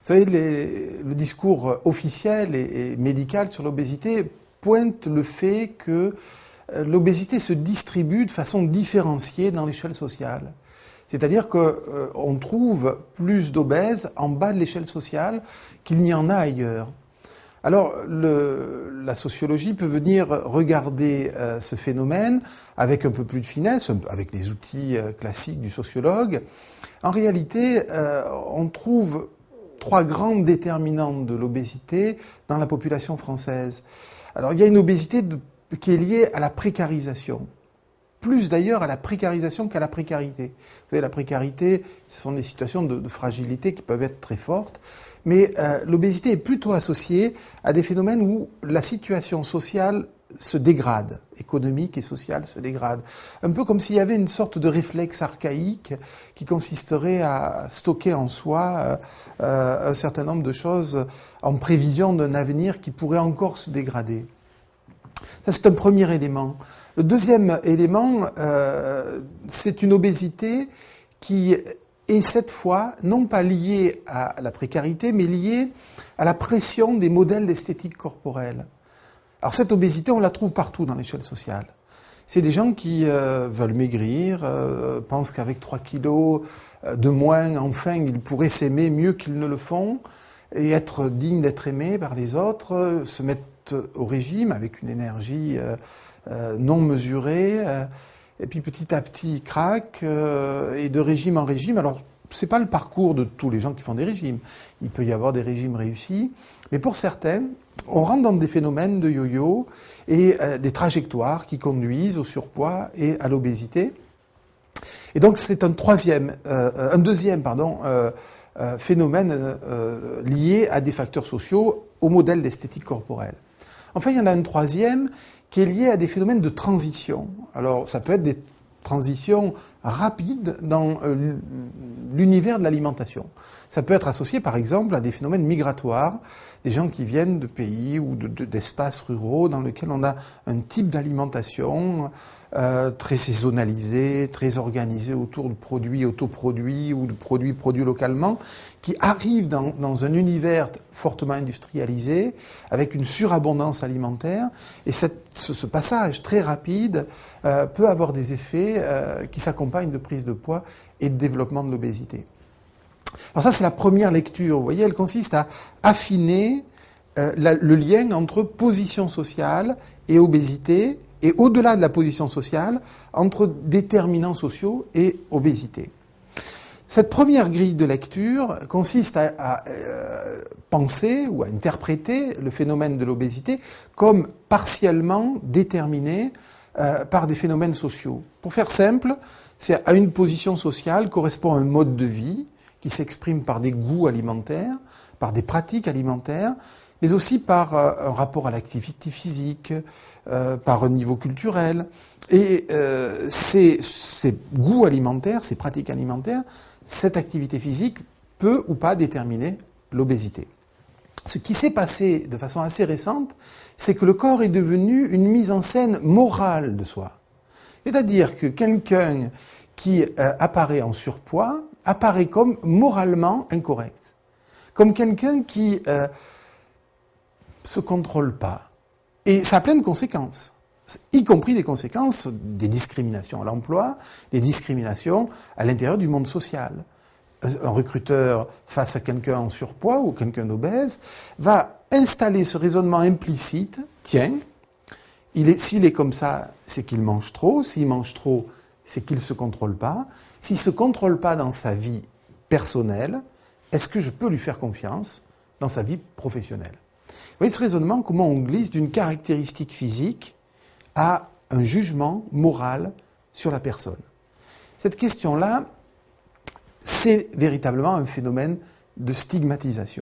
savez, le discours officiel et médical sur l'obésité pointe le fait que l'obésité se distribue de façon différenciée dans l'échelle sociale. C'est-à-dire qu'on trouve plus d'obèses en bas de l'échelle sociale qu'il n'y en a ailleurs. Alors, la sociologie peut venir regarder ce phénomène avec un peu plus de finesse, avec les outils classiques du sociologue. En réalité, on trouve 3 grandes déterminantes de l'obésité dans la population française. Alors, il y a une obésité qui est liée à la précarisation. Plus d'ailleurs à la précarisation qu'à la précarité. Vous savez, la précarité, ce sont des situations de fragilité qui peuvent être très fortes, mais l'obésité est plutôt associée à des phénomènes où la situation sociale se dégrade, économique et sociale se dégrade. Un peu comme s'il y avait une sorte de réflexe archaïque qui consisterait à stocker en soi un certain nombre de choses en prévision d'un avenir qui pourrait encore se dégrader. Ça, c'est un premier élément. Le deuxième élément, c'est une obésité qui est cette fois non pas liée à la précarité, mais liée à la pression des modèles d'esthétique corporelle. Alors cette obésité, on la trouve partout dans l'échelle sociale. C'est des gens qui veulent maigrir, pensent qu'avec 3 kilos de moins, enfin, ils pourraient s'aimer mieux qu'ils ne le font, et être dignes d'être aimés par les autres, se mettre au régime avec une énergie non mesurée, et puis petit à petit ils craquent, et de régime en régime. Alors, c'est pas le parcours de tous les gens qui font des régimes. Il peut y avoir des régimes réussis, mais pour certains, on rentre dans des phénomènes de yo-yo et des trajectoires qui conduisent au surpoids et à l'obésité. Et donc c'est un deuxième phénomène lié à des facteurs sociaux, au modèle d'esthétique corporelle. Enfin, il y en a un troisième qui est lié à des phénomènes de transition. Alors, ça peut être des transitions rapides dans l'univers de l'alimentation. Ça peut être associé, par exemple, à des phénomènes migratoires, des gens qui viennent de pays ou d'espaces ruraux dans lesquels on a un type d'alimentation très saisonnalisé, très organisé autour de produits autoproduits ou de produits produits localement, qui arrivent dans un univers fortement industrialisé, avec une surabondance alimentaire, et ce passage très rapide peut avoir des effets qui s'accompagnent de prise de poids et de développement de l'obésité. Alors ça, c'est la première lecture, vous voyez, elle consiste à affiner le lien entre position sociale et obésité, et au-delà de la position sociale, entre déterminants sociaux et obésité. Cette première grille de lecture consiste à penser ou à interpréter le phénomène de l'obésité comme partiellement déterminé par des phénomènes sociaux. Pour faire simple, c'est à une position sociale correspond un mode de vie qui s'exprime par des goûts alimentaires, par des pratiques alimentaires, mais aussi par un rapport à l'activité physique, par un niveau culturel. Et ces goûts alimentaires, ces pratiques alimentaires, cette activité physique peut ou pas déterminer l'obésité. Ce qui s'est passé de façon assez récente, c'est que le corps est devenu une mise en scène morale de soi. C'est-à-dire que quelqu'un qui apparaît en surpoids apparaît comme moralement incorrect. Comme quelqu'un qui se contrôle pas. Et ça a plein de conséquences, y compris des conséquences des discriminations à l'emploi, des discriminations à l'intérieur du monde social. Un recruteur face à quelqu'un en surpoids ou quelqu'un d'obèse va installer ce raisonnement implicite, tiens, s'il est comme ça, c'est qu'il mange trop, s'il mange trop, c'est qu'il ne se contrôle pas. S'il ne se contrôle pas dans sa vie personnelle, est-ce que je peux lui faire confiance dans sa vie professionnelle ? Vous voyez ce raisonnement, comment on glisse d'une caractéristique physique à un jugement moral sur la personne. Cette question-là, c'est véritablement un phénomène de stigmatisation.